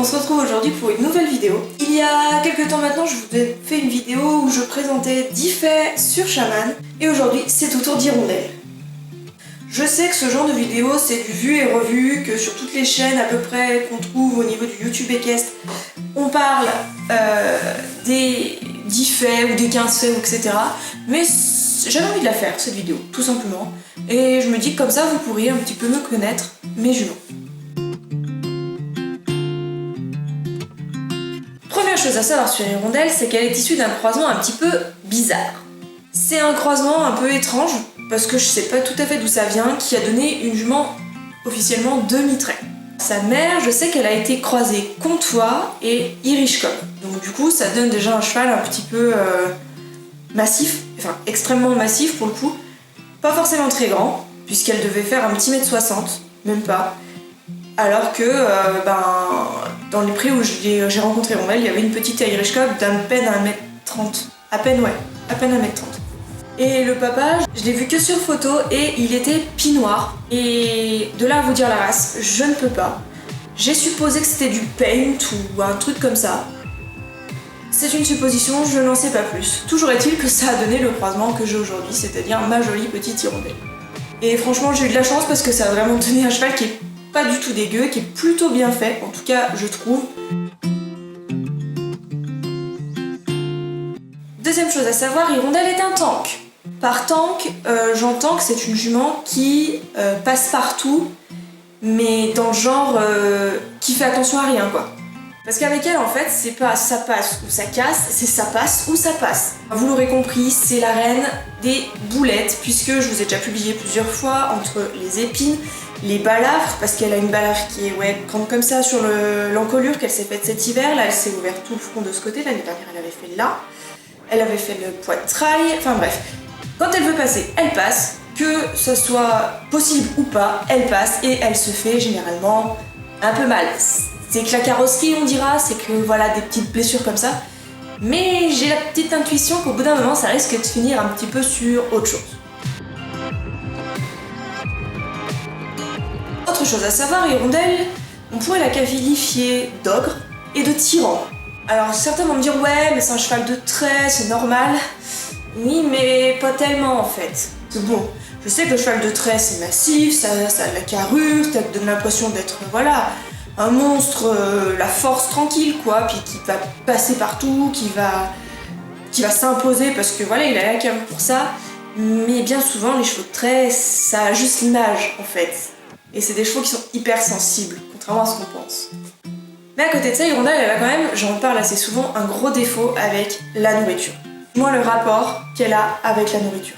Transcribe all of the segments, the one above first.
on se retrouve aujourd'hui pour une nouvelle vidéo. Il y a quelques temps maintenant, je vous ai fait une vidéo où je présentais 10 faits sur Shaman, et aujourd'hui c'est au tour d'Hirondelle. Je sais que ce genre de vidéo c'est du vu et revu, que sur toutes les chaînes à peu près qu'on trouve au niveau du YouTube équestre, on parle des 10 faits ou des 15 faits, etc. Mais j'avais envie de la faire cette vidéo, tout simplement. Et je me dis que comme ça vous pourriez un petit peu me connaître, mes juments. Première chose à savoir sur Hirondelle, c'est qu'elle est issue d'un croisement un petit peu bizarre. C'est un croisement un peu étrange, parce que je sais pas tout à fait d'où ça vient, qui a donné une jument officiellement demi-trait. Sa mère, je sais qu'elle a été croisée Comtois et Irish-Cob. Donc du coup, ça donne déjà un cheval un petit peu massif, enfin extrêmement massif pour le coup. Pas forcément très grand, puisqu'elle devait faire un petit 1m60, même pas. Alors que dans les prix où j'ai rencontré Hirondelle, il y avait une petite Irish-Cob d'à peine 1m30. À peine 1m30. Et le papa, je l'ai vu que sur photo et il était pie-noir. Et de là à vous dire la race, je ne peux pas. J'ai supposé que c'était du paint ou un truc comme ça. C'est une supposition, je n'en sais pas plus. Toujours est-il que ça a donné le croisement que j'ai aujourd'hui, c'est-à-dire ma jolie petite Hirondelle. Et franchement, j'ai eu de la chance parce que ça a vraiment donné un cheval qui est pas du tout dégueu, qui est plutôt bien fait, en tout cas je trouve. Deuxième chose à savoir, Hirondelle est un tank. Par tank, j'entends que c'est une jument qui passe partout, mais dans le genre qui fait attention à rien quoi. Parce qu'avec elle en fait, c'est pas ça passe ou ça casse, c'est ça passe ou ça passe. Vous l'aurez compris, c'est la reine des boulettes, puisque je vous ai déjà publié plusieurs fois entre les épines, les balafres, parce qu'elle a une balafre qui est grande comme ça sur l'encolure qu'elle s'est faite cet hiver. Là, elle s'est ouverte tout le front de ce côté. L'année dernière, elle avait fait là. Elle avait fait le poitrail. Enfin bref. Quand elle veut passer, elle passe. Que ce soit possible ou pas, elle passe et elle se fait généralement un peu mal. C'est que la carrosserie, on dira, c'est que voilà, des petites blessures comme ça. Mais j'ai la petite intuition qu'au bout d'un moment, ça risque de finir un petit peu sur autre chose. Autre chose à savoir, Hirondelle, on pourrait la qualifier d'ogre et de tyran. Alors certains vont me dire ouais mais c'est un cheval de trait, c'est normal. Oui mais pas tellement en fait. C'est bon, je sais que le cheval de trait c'est massif, ça a de la carrure, ça te donne l'impression d'être voilà, un monstre, la force tranquille quoi, puis qui va passer partout, qui va s'imposer parce que voilà il a la carrure pour ça. Mais bien souvent les chevaux de trait ça a juste l'image en fait. Et c'est des chevaux qui sont hyper sensibles, contrairement à ce qu'on pense. Mais à côté de ça, Hirondelle, elle a quand même, j'en parle assez souvent, un gros défaut avec la nourriture. Moi, le rapport qu'elle a avec la nourriture.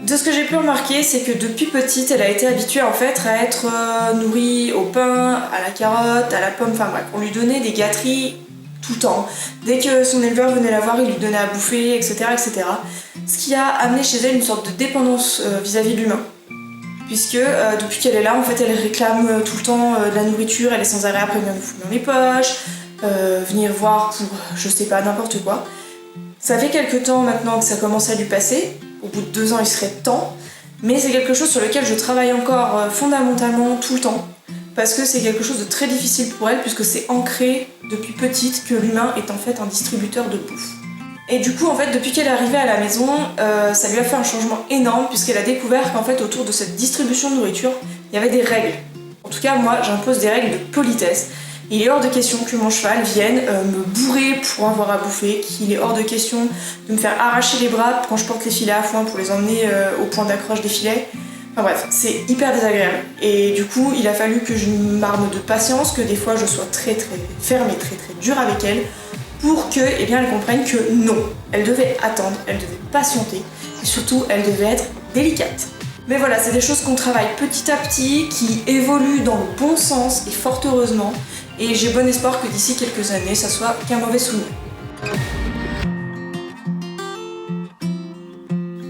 De ce que j'ai pu remarquer, c'est que depuis petite, elle a été habituée en fait à être nourrie au pain, à la carotte, à la pomme, enfin bref, on lui donnait des gâteries tout le temps. Dès que son éleveur venait la voir, il lui donnait à bouffer, etc., etc. Ce qui a amené chez elle une sorte de dépendance vis-à-vis de l'humain. Puisque depuis qu'elle est là, en fait, elle réclame tout le temps de la nourriture, elle est sans arrêt après venir nous foutre dans les poches, venir voir pour, je sais pas, n'importe quoi. Ça fait quelques temps maintenant que ça commence à lui passer, au bout de 2 ans il serait temps, mais c'est quelque chose sur lequel je travaille encore fondamentalement tout le temps, parce que c'est quelque chose de très difficile pour elle, puisque c'est ancré depuis petite que l'humain est en fait un distributeur de bouffe. Et du coup, en fait, depuis qu'elle est arrivée à la maison, ça lui a fait un changement énorme puisqu'elle a découvert qu'en fait, autour de cette distribution de nourriture, il y avait des règles. En tout cas, moi, j'impose des règles de politesse. Il est hors de question que mon cheval vienne me bourrer pour avoir à bouffer, qu'il est hors de question de me faire arracher les bras quand je porte les filets à foin pour les emmener au point d'accroche des filets. Enfin bref, c'est hyper désagréable. Et du coup, il a fallu que je m'arme de patience, que des fois je sois très ferme et très dure avec elle, pour que, eh bien, elle comprenne que non, elle devait attendre, elle devait patienter, et surtout, elle devait être délicate. Mais voilà, c'est des choses qu'on travaille petit à petit, qui évoluent dans le bon sens, et fort heureusement, et j'ai bon espoir que d'ici quelques années, ça soit qu'un mauvais souvenir.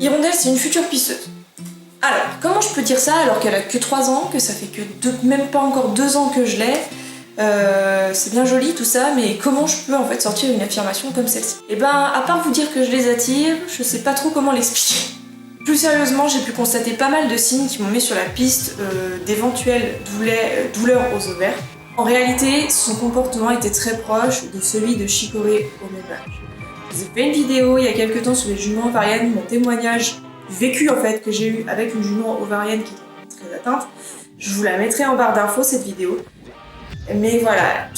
Hirondelle, c'est une future pisseuse. Alors, comment je peux dire ça alors qu'elle a que 3 ans, que ça fait que même pas encore 2 ans que je l'ai? C'est bien joli tout ça, mais comment je peux en fait sortir une affirmation comme celle-ci? Et ben, à part vous dire que je les attire, je sais pas trop comment l'expliquer. Plus sérieusement, j'ai pu constater pas mal de signes qui m'ont mis sur la piste d'éventuelles douleurs aux ovaires. En réalité, son comportement était très proche de celui de Chicorée au même âge. J'ai fait une vidéo il y a quelques temps sur les juments ovariennes, mon témoignage du vécu en fait que j'ai eu avec une jument ovarienne qui était très atteinte. Je vous la mettrai en barre d'infos cette vidéo. Mais voilà,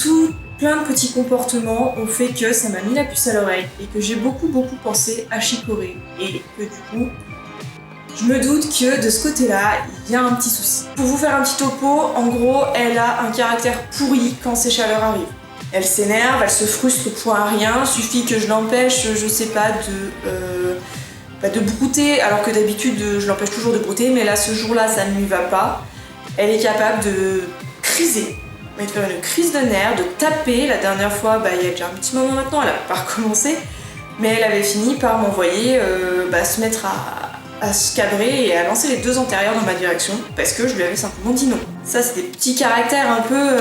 plein de petits comportements ont fait que ça m'a mis la puce à l'oreille et que j'ai beaucoup pensé à Chicorée et que du coup, je me doute que de ce côté-là, il y a un petit souci. Pour vous faire un petit topo, en gros, elle a un caractère pourri quand ces chaleurs arrivent. Elle s'énerve, elle se frustre pour un rien, suffit que je l'empêche, je sais pas, de brouter, alors que d'habitude je l'empêche toujours de brouter, mais là ce jour-là ça ne lui va pas. Elle est capable de criser, de faire une crise de nerfs, de taper. La dernière fois, il y a déjà un petit moment maintenant, elle a pas recommencé, mais elle avait fini par m'envoyer se mettre à se cabrer et à lancer les deux antérieurs dans ma direction parce que je lui avais simplement dit non. Ça c'est des petits caractères un peu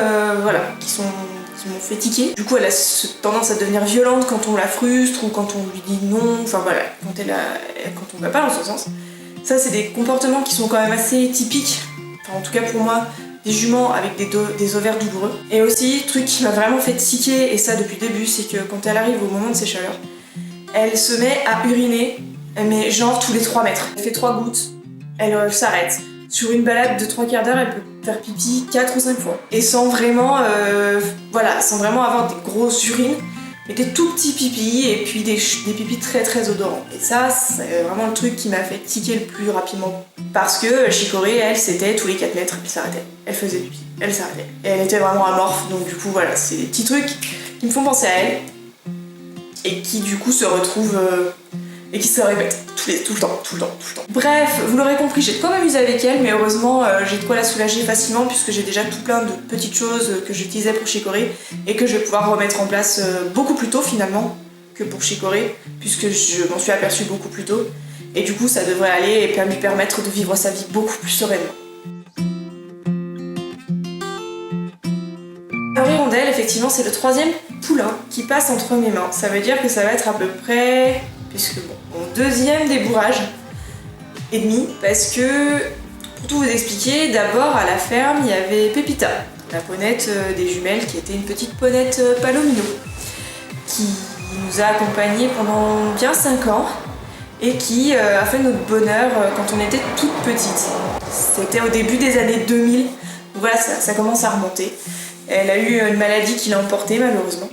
qui m'ont fait tiquer. Du coup elle a tendance à devenir violente quand on la frustre ou quand on lui dit non, enfin voilà, quand on va pas dans ce sens. Ça c'est des comportements qui sont quand même assez typiques, enfin en tout cas pour moi, des juments avec des ovaires douloureux. Et aussi, truc qui m'a vraiment fait tiquer, et ça depuis le début, c'est que quand elle arrive au moment de ses chaleurs, elle se met à uriner, mais genre tous les 3 mètres. Elle fait 3 gouttes, elle s'arrête. Sur une balade de 3 quarts d'heure, elle peut faire pipi 4 ou 5 fois. Et sans vraiment avoir des grosses urines, mais des tout petits pipis, et puis des pipis très odorants. Et ça, c'est vraiment le truc qui m'a fait tiquer le plus rapidement. Parce que Chicorée, elle, c'était tous les 4 mètres, elle s'arrêtait. Elle faisait pipi, elle s'arrêtait. Et elle était vraiment amorphe, donc du coup, voilà, c'est des petits trucs qui me font penser à elle, et qui du coup se retrouvent... et qui se répète tout le temps. Bref, vous l'aurez compris, j'ai de quoi m'amuser avec elle, mais heureusement j'ai de quoi la soulager facilement puisque j'ai déjà tout plein de petites choses que j'utilisais pour Chicorée et que je vais pouvoir remettre en place beaucoup plus tôt finalement que pour Chicorée, puisque je m'en suis aperçue beaucoup plus tôt, et du coup ça devrait aller et lui permettre de vivre sa vie beaucoup plus sereinement. Alors Hirondelle, effectivement, c'est le 3e poulain qui passe entre mes mains. Ça veut dire que ça va être à peu près... puisque mon 2e débourrage et demi, parce que, pour tout vous expliquer, d'abord à la ferme, il y avait Pépita, la ponette des jumelles, qui était une petite ponette palomino, qui nous a accompagnés pendant bien 5 ans, et qui a fait notre bonheur quand on était toute petite. C'était au début des années 2000, donc voilà, ça commence à remonter. Elle a eu une maladie qui l'a emportée, malheureusement.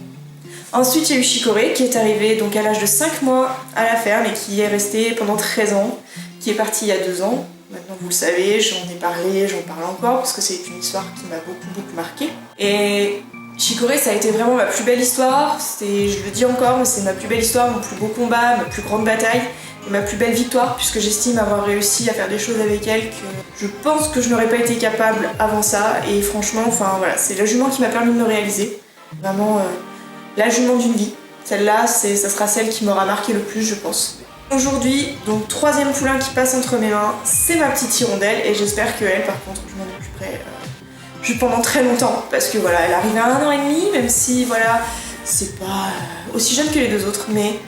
Ensuite, il y a eu Chicorée qui est arrivée donc à l'âge de 5 mois à la ferme et qui est restée pendant 13 ans, qui est partie il y a 2 ans. Maintenant, vous le savez, j'en ai parlé, j'en parle encore parce que c'est une histoire qui m'a beaucoup marquée. Et Chicorée, ça a été vraiment ma plus belle histoire. Je le dis encore, mais c'est ma plus belle histoire, mon plus beau combat, ma plus grande bataille et ma plus belle victoire, puisque j'estime avoir réussi à faire des choses avec elle que je pense que je n'aurais pas été capable avant ça. Et franchement, enfin voilà, c'est la jument qui m'a permis de me réaliser. Vraiment... la jument d'une vie. Celle-là, ça sera celle qui m'aura marqué le plus, je pense. Aujourd'hui, donc 3e poulain qui passe entre mes mains, c'est ma petite Hirondelle, et j'espère qu'elle, par contre, je m'en occuperai pendant très longtemps, parce que voilà, elle arrive à 1 an et demi, même si voilà, c'est pas aussi jeune que les 2 autres, mais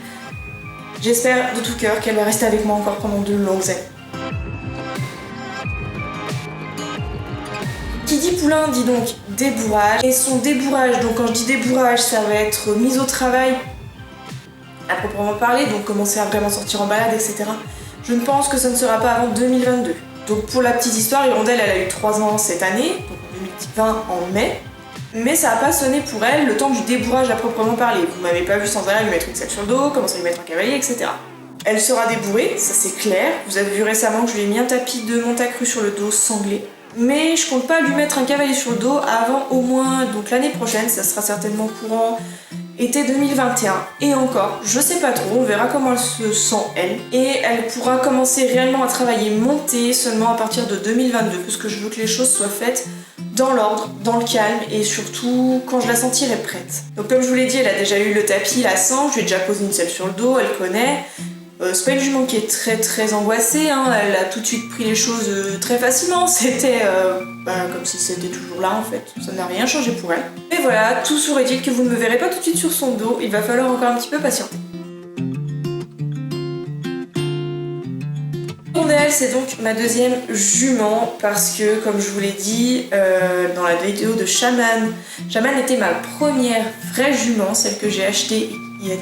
j'espère de tout cœur qu'elle va rester avec moi encore pendant de longues années. Qui dit poulain dit donc débourrage, et son débourrage, donc quand je dis débourrage, ça va être mise au travail à proprement parler, donc commencer à vraiment sortir en balade, etc. Je ne pense que ça ne sera pas avant 2022. Donc pour la petite histoire, Hirondelle, elle a eu 3 ans cette année, donc en 2020 en mai, mais ça n'a pas sonné pour elle le temps du débourrage à proprement parler. Vous m'avez pas vu sans arrêt lui mettre une selle sur le dos, commencer à lui mettre un cavalier, etc. Elle sera débourrée, ça c'est clair. Vous avez vu récemment que je lui ai mis un tapis de Montacru sur le dos sanglé. Mais je compte pas lui mettre un cavalier sur le dos avant au moins donc l'année prochaine, ça sera certainement courant été 2021. Et encore, je sais pas trop, on verra comment elle se sent elle. Et elle pourra commencer réellement à travailler montée seulement à partir de 2022, parce que je veux que les choses soient faites dans l'ordre, dans le calme, et surtout quand je la sentirai prête. Donc comme je vous l'ai dit, elle a déjà eu le tapis, la sang, je lui ai déjà posé une selle sur le dos, elle connaît. C'est pas une jument qui est très angoissée, hein. Elle a tout de suite pris les choses très facilement, c'était comme si c'était toujours là en fait, ça n'a rien changé pour elle. Et voilà, tout sourit-il que vous ne me verrez pas tout de suite sur son dos, il va falloir encore un petit peu patienter. Hirondelle, c'est donc ma deuxième jument parce que, comme je vous l'ai dit dans la vidéo de Shaman, Shaman était ma première vraie jument, celle que j'ai achetée il y a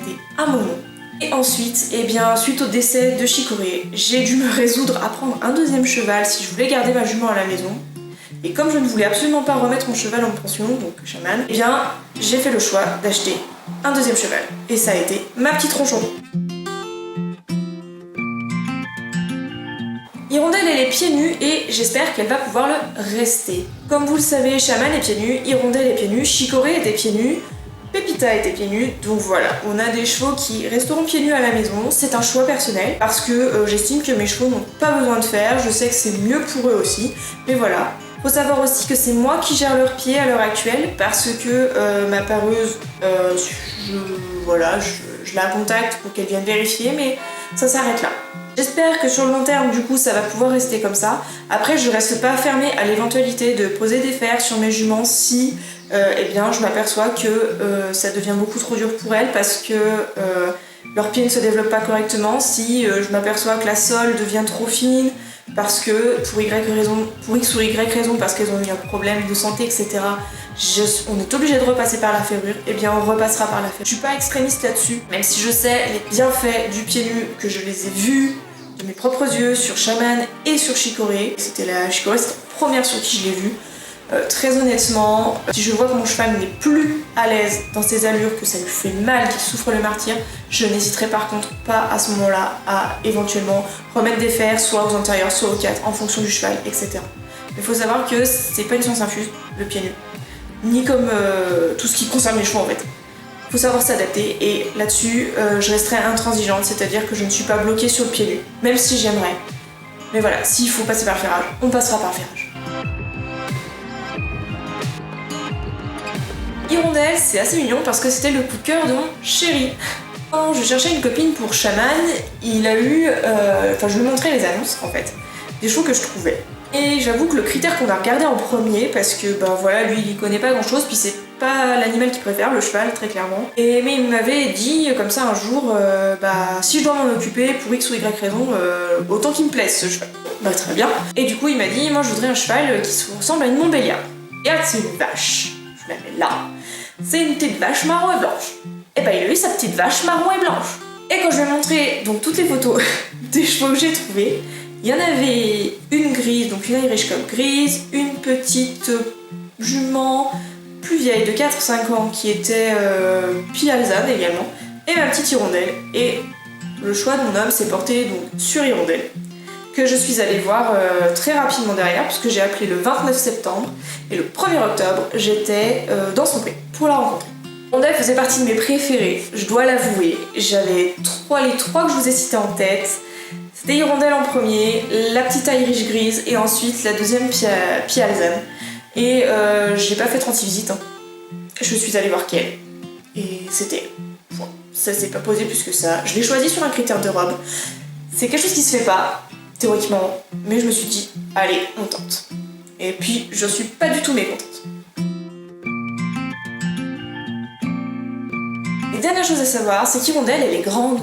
un moment. Et ensuite, eh bien, suite au décès de Chicorée, j'ai dû me résoudre à prendre un deuxième cheval si je voulais garder ma jument à la maison. Et comme je ne voulais absolument pas remettre mon cheval en pension, donc Shaman, eh bien, j'ai fait le choix d'acheter un deuxième cheval. Et ça a été ma petite ronchon. Hirondelle, elle est pieds nus et j'espère qu'elle va pouvoir le rester. Comme vous le savez, Shaman est pieds nus, Hirondelle est pieds nus, Chicorée était pieds nus, Pépita était pieds nus, donc voilà, on a des chevaux qui resteront pieds nus à la maison. C'est un choix personnel parce que j'estime que mes chevaux n'ont pas besoin de fer, je sais que c'est mieux pour eux aussi, mais voilà. Faut savoir aussi que c'est moi qui gère leurs pieds à l'heure actuelle parce que ma pareuse, je la contacte pour qu'elle vienne vérifier, mais ça s'arrête là. J'espère que sur le long terme, du coup, ça va pouvoir rester comme ça. Après, je reste pas fermée à l'éventualité de poser des fers sur mes juments si eh bien, je m'aperçois que ça devient beaucoup trop dur pour elles parce que leurs pieds ne se développent pas correctement, si je m'aperçois que la sole devient trop fine, parce que pour X ou Y raison, parce qu'elles ont eu un problème de santé, etc., on est obligé de repasser par la ferrure, et bien on repassera par la ferrure. Je suis pas extrémiste là-dessus, même si je sais les bienfaits du pied nu, que je les ai vus de mes propres yeux sur Shaman et sur Chicorée. C'était la première sur qui je l'ai vue. Très honnêtement, si je vois que mon cheval n'est plus à l'aise dans ses allures, que ça lui fait mal, qu'il souffre le martyre, je n'hésiterai par contre pas à ce moment-là à éventuellement remettre des fers, soit aux antérieurs, soit aux quatre, en fonction du cheval, etc. Mais il faut savoir que c'est pas une science infuse, le pied nu, ni comme tout ce qui concerne les chevaux en fait. Il faut savoir s'adapter et là-dessus, je resterai intransigeante, c'est-à-dire que je ne suis pas bloquée sur le pied nu, même si j'aimerais. Mais voilà, s'il faut passer par le ferrage, on passera par le ferrage. Hirondelle, c'est assez mignon parce que c'était le coup de cœur de mon chéri. Quand je cherchais une copine pour Shaman, il a eu... je lui montrais les annonces en fait, des chevaux que je trouvais. Et j'avoue que le critère qu'on a regardé en premier, parce que lui il connaît pas grand chose, puis c'est pas l'animal qu'il préfère, le cheval très clairement. Mais il m'avait dit comme ça un jour, si je dois m'en occuper pour X ou Y raison, autant qu'il me plaise ce cheval. Très bien. Et du coup il m'a dit, moi je voudrais un cheval qui ressemble à une Montbéliarde. Et là c'est une vache, je la mets là. C'est une petite vache marron et blanche. Et il a eu sa petite vache marron et blanche. Et quand je lui ai montré donc toutes les photos des chevaux que j'ai trouvés, il y en avait une grise, donc une Irish Cob grise, une petite jument plus vieille de 4-5 ans qui était pie alezane également, et ma petite Hirondelle. Et le choix de mon homme s'est porté donc sur Hirondelle, que je suis allée voir très rapidement derrière, puisque j'ai appelé le 29 septembre, et le 1er octobre, j'étais dans son pré pour la rencontrer. Hirondelle faisait partie de mes préférés, je dois l'avouer. J'avais les trois que je vous ai cités en tête. C'était Hirondelle en premier, la petite Irish grise, et ensuite la deuxième pie alezane. Et j'ai pas fait 36 visites, hein. Je suis allée voir qu'elle. Et c'était... Ça s'est pas posé plus que ça. Je l'ai choisi sur un critère de robe. C'est quelque chose qui se fait pas, théoriquement, mais je me suis dit, allez, on tente. Et puis, je suis pas du tout mécontente. Et dernière chose à savoir, c'est qu'Hirondelle, elle est grande.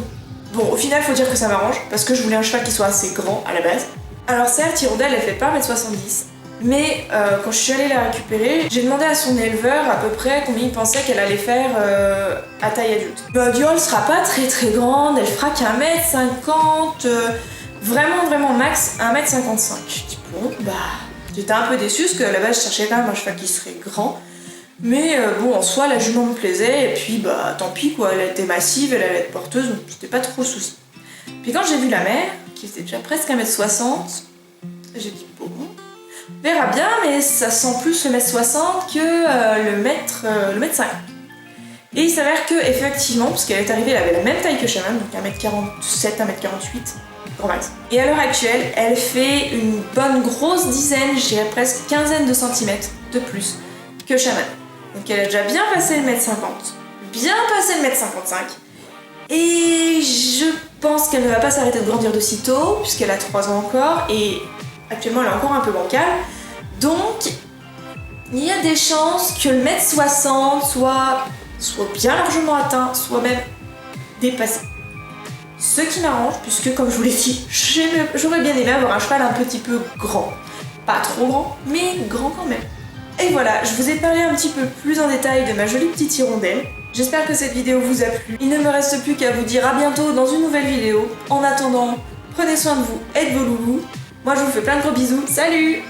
Bon, au final, faut dire que ça m'arrange, parce que je voulais un cheval qui soit assez grand à la base. Alors certes, Hirondelle, elle fait pas 1m70, mais quand je suis allée la récupérer, j'ai demandé à son éleveur à peu près combien il pensait qu'elle allait faire à taille adulte. Il m'a dit, oh, elle sera pas très très grande, elle fera qu'1m50, vraiment max 1m55. Je dis bon, j'étais un peu déçue, parce qu'à la base, je cherchais quand même un cheval qui serait grand. Mais en soi, la jument me plaisait, et puis tant pis quoi, elle était massive, elle allait être porteuse, donc c'était pas trop souci. Puis quand j'ai vu la mère, qui était déjà presque 1m60, j'ai dit bon, on verra bien, mais ça sent plus le 1m60 que le mètre 50. Et il s'avère que effectivement, parce qu'elle est arrivée, elle avait la même taille que Shaman, donc 1m47, 1m48, grand max. Et à l'heure actuelle, elle fait une bonne grosse dizaine, je dirais presque quinzaine de centimètres de plus que Shaman. Donc elle a déjà bien passé le 1m50, bien passé le 1m55. Et je pense qu'elle ne va pas s'arrêter de grandir de sitôt, puisqu'elle a 3 ans encore, et actuellement elle est encore un peu bancale. Donc il y a des chances que le 1m60 soit bien largement atteint, soit même dépassé. Ce qui m'arrange, puisque comme je vous l'ai dit, j'aurais bien aimé avoir un cheval un petit peu grand. Pas trop grand, mais grand quand même. Et voilà, je vous ai parlé un petit peu plus en détail de ma jolie petite hirondelle. J'espère que cette vidéo vous a plu. Il ne me reste plus qu'à vous dire à bientôt dans une nouvelle vidéo. En attendant, prenez soin de vous et de vos loulous. Moi je vous fais plein de gros bisous. Salut!